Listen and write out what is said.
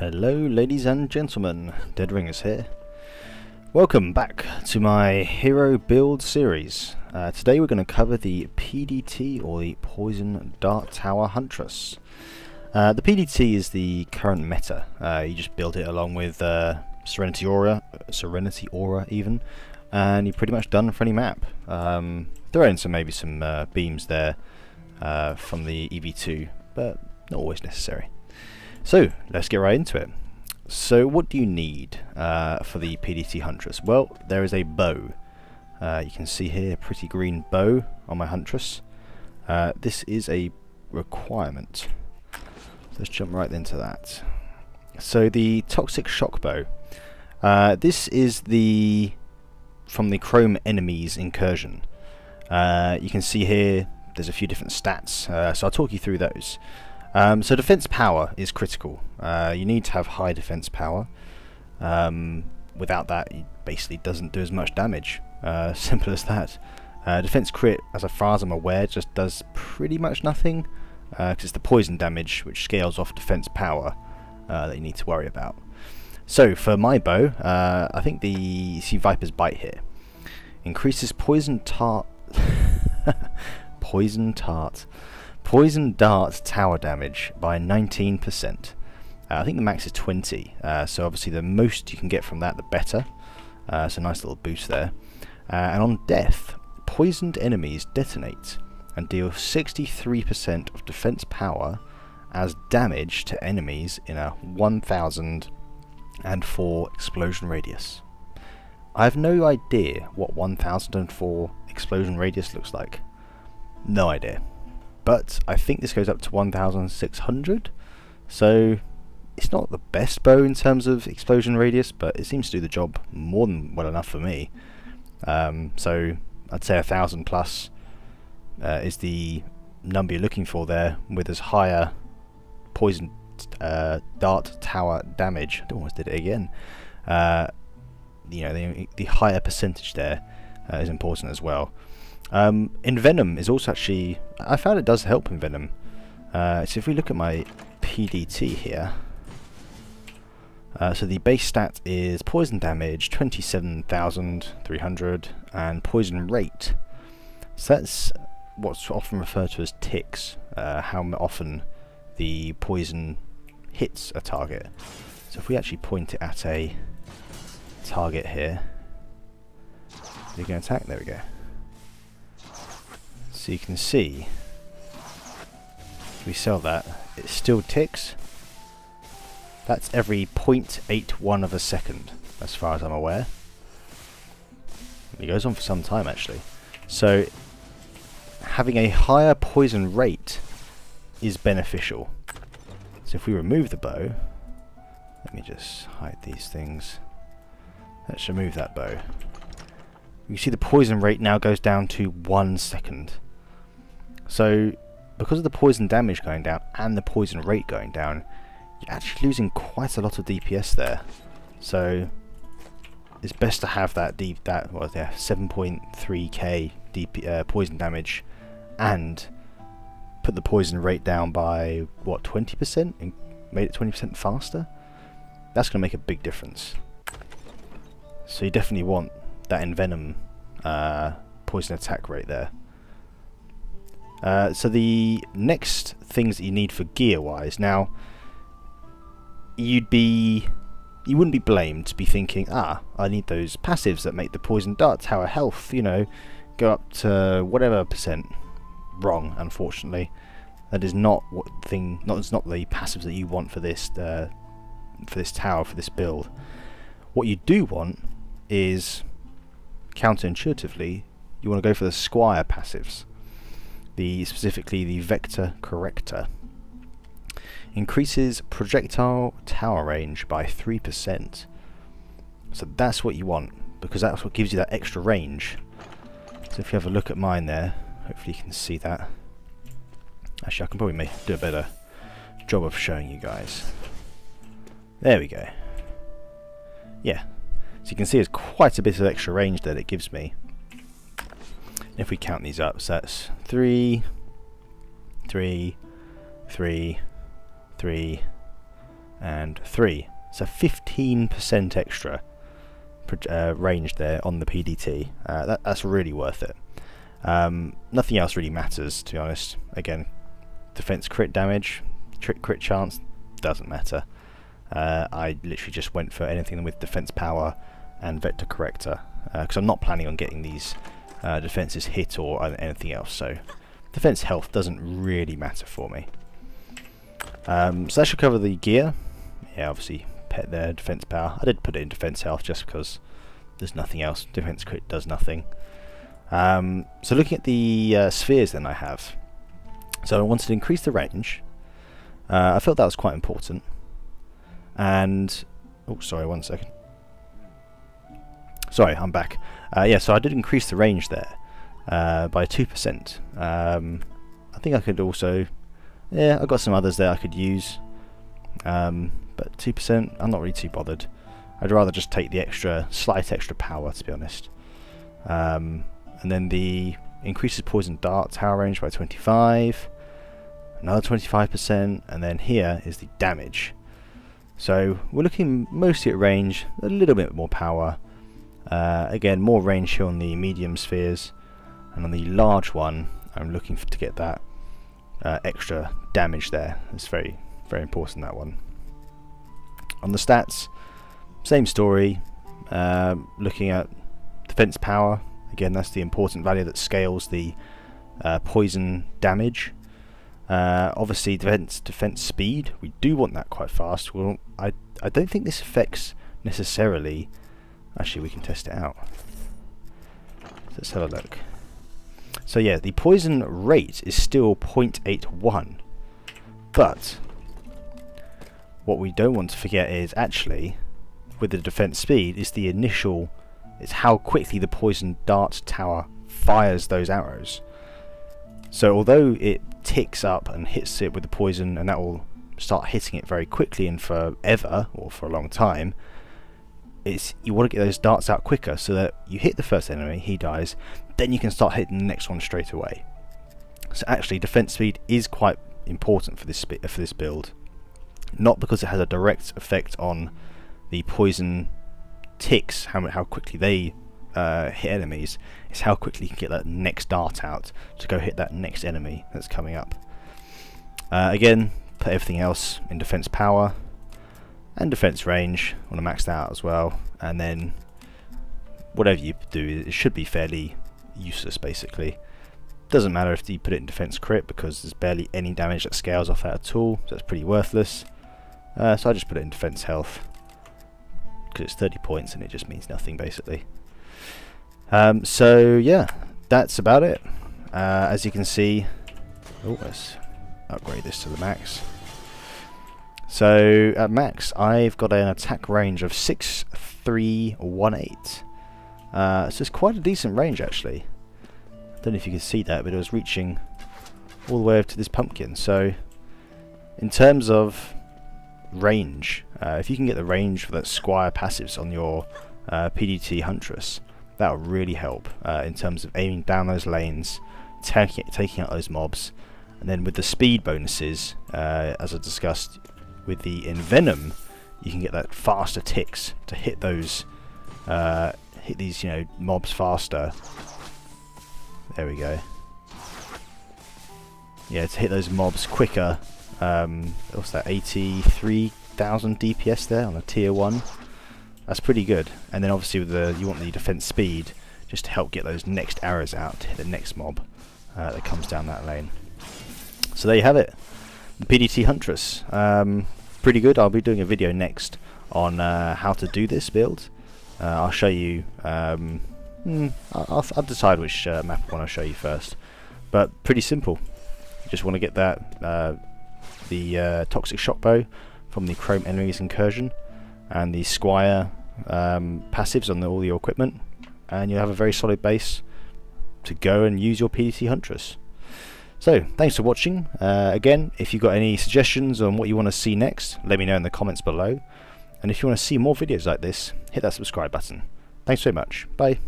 Hello ladies and gentlemen, Dead Ringers here. Welcome back to my hero build series. Today we're going to cover the PDT, or the Poison Dart Tower Huntress. The PDT is the current meta. You just build it along with Serenity Aura even, and you're pretty much done for any map. Throw in maybe some beams there from the EV2, but not always necessary. So let's get right into it. So what do you need for the PDT Huntress? Well, there is a bow. You can see here a pretty green bow on my Huntress. This is a requirement. So let's jump right into that. So the Toxic Shock Bow. This is from the Chrome Enemies Incursion. You can see here there's a few different stats, so I'll talk you through those. So defense power is critical. You need to have high defense power. Without that, it basically doesn't do as much damage. Simple as that. Defense crit, as far as I'm aware, just does pretty much nothing, because it's the poison damage which scales off defense power that you need to worry about. So for my bow, I think you see Viper's Bite here. Increases Poison Dart Tower damage by 19%. I think the max is 20, so obviously the most you can get from that, the better. So nice little boost there. And on death, poisoned enemies detonate and deal 63% of defense power as damage to enemies in a 1004 explosion radius. I have no idea what 1004 explosion radius looks like. No idea. But I think this goes up to 1600, so it's not the best bow in terms of explosion radius, but it seems to do the job more than well enough for me. So I'd say 1000 plus is the number you're looking for there, with as higher poison dart tower damage. I almost did it again. You know, the higher percentage there is important as well. Envenom is also actually, I found it does help Envenom. So if we look at my PDT here, so the base stat is poison damage 27,300 and poison rate. So that's what's often referred to as ticks, how often the poison hits a target. So if we actually point it at a target here, you're going to attack, there we go. So you can see, if we sell that, it still ticks. That's every 0.81 of a second, as far as I'm aware. It goes on for some time actually. So having a higher poison rate is beneficial. So if we remove the bow, let me just hide these things. Let's remove that bow. You see the poison rate now goes down to 1 second. So because of the poison damage going down and the poison rate going down, you're actually losing quite a lot of DPS there. So it's best to have that 7.3k poison damage, and put the poison rate down by what, 20%, and made it 20% faster. That's going to make a big difference. So you definitely want that Envenom poison attack rate there. So the next things that you need for gear wise, now you wouldn't be blamed to be thinking, I need those passives that make the poison dart tower health, you know, go up to whatever percent. Wrong, unfortunately. That is not it's not the passives that you want for this tower, for this build. What you do want is, counterintuitively, you want to go for the Squire passives. Specifically the Vector Corrector. Increases projectile tower range by 3%. So that's what you want, because that's what gives you that extra range. So if you have a look at mine there, hopefully you can see that. Actually, I can probably do a better job of showing you guys. There we go. Yeah. So you can see there's quite a bit of extra range that it gives me. If we count these up, so that's 3, 3, 3, 3, and 3. So 15% extra range there on the PDT. That's really worth it. Nothing else really matters, to be honest. Again, defense crit damage, crit chance, doesn't matter. I literally just went for anything with defense power and vector corrector, because I'm not planning on getting these defenses hit or anything else, so defense health doesn't really matter for me. So that should cover the gear. Yeah, obviously pet there, defense power. I did put it in defense health just because there's nothing else. Defense crit does nothing. So looking at the spheres then I have. So I wanted to increase the range. I felt that was quite important. And, oh sorry, 1 second. Sorry, I'm back. Yeah, so I did increase the range there by 2%. I think I could also, yeah, I've got some others there I could use. But 2%, I'm not really too bothered. I'd rather just take the slight extra power, to be honest. And then the increases poison dart tower range by 25, another 25%, and then here is the damage. So we're looking mostly at range, a little bit more power. Again, more range here on the medium spheres, and on the large one, I'm looking to get that extra damage there. It's very, very important, that one. On the stats, same story. Looking at defense power. Again, that's the important value that scales the poison damage. Obviously, defense speed. We do want that quite fast. Well, I don't think this affects necessarily. Actually, we can test it out. Let's have a look. So yeah, the poison rate is still 0.81, but what we don't want to forget is actually, with the defense speed, is the initial. It's how quickly the poison dart tower fires those arrows. So although it ticks up and hits it with the poison, and that will start hitting it very quickly and forever, or for a long time, you want to get those darts out quicker so that you hit the first enemy, he dies, then you can start hitting the next one straight away. So actually, defense speed is quite important for this build, not because it has a direct effect on the poison ticks, how quickly they hit enemies. It's how quickly you can get that next dart out to go hit that next enemy that's coming up. Again, put everything else in defense power and defense range. I want to max that out as well, and then whatever you do, it should be fairly useless basically. Doesn't matter if you put it in defense crit, because there's barely any damage that scales off that at all, so it's pretty worthless. So I just put it in defense health, because it's 30 points and it just means nothing basically. So yeah, that's about it. As you can see, let's upgrade this to the max. So at max, I've got an attack range of 6318. So it's quite a decent range actually. I don't know if you can see that, but it was reaching all the way up to this pumpkin. So in terms of range, if you can get the range for that Squire passives on your PDT Huntress, that will really help in terms of aiming down those lanes, taking out those mobs, and then with the speed bonuses, as I discussed with the Envenom, you can get that faster ticks to hit those, hit these mobs faster. There we go. Yeah, to hit those mobs quicker. What's that? 83,000 DPS there on a tier 1. That's pretty good. And then obviously with you want the defense speed just to help get those next arrows out to hit the next mob that comes down that lane. So there you have it, the PDT Huntress. Pretty good. I'll be doing a video next on how to do this build. I'll show you. I'll decide which map I want to show you first. But pretty simple. You just want to get that the toxic shock bow from the Chrome Enemies Incursion and the Squire passives on all your equipment, and you'll have a very solid base to go and use your PDT Huntress. So thanks for watching. Again, if you've got any suggestions on what you want to see next, let me know in the comments below, and if you want to see more videos like this, hit that subscribe button. Thanks very much. Bye.